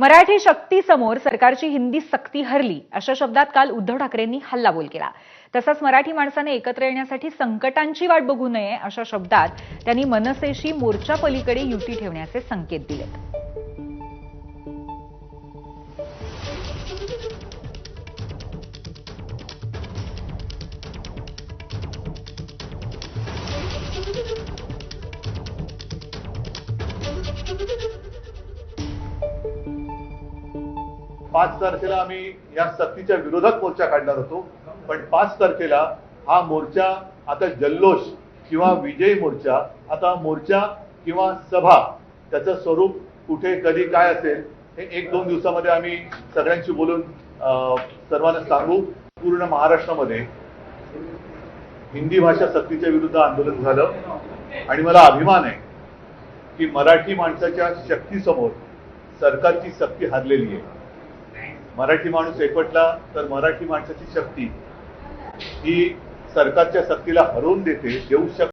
मराठी शक्तीसमोर सरकारची हिंदी सक्ती हरली अशा शब्दात काल उद्धव ठाकरेंनी हल्लाबोल केला। तसंच मराठी माणसाने एकत्र येण्यासाठी संकटांची वाट बघू नये अशा शब्दात त्यांनी मनसेशी मोर्चा पलीकडे युती ठेवण्याचे संकेत दिले। पाच तारखेला आम्ही या सक्तीच्या विरोधात मोर्चा काढणार होतो, पण 5 तारखेला हा मोर्चा आता जल्लोष किंवा विजयी मोर्चा, आता मोर्चा किंवा सभा त्याचं स्वरूप कुठे कधी काय असेल हे 1-2 दिवसामध्ये आम्ही सगळ्यांशी बोलून सर्वांना सांगू। पूर्ण महाराष्ट्रामध्ये हिंदी भाषा सक्तीच्या विरुद्ध आंदोलन झालं आणि मला अभिमान आहे की मराठी माणसाच्या शक्तीसमोर सरकारची सक्ती हरलेली आहे। मराठी माणूस एकवटला तर मराठी माणसाची शक्ती ही सरकारच्या सक्तीला हरवून देऊ शकते।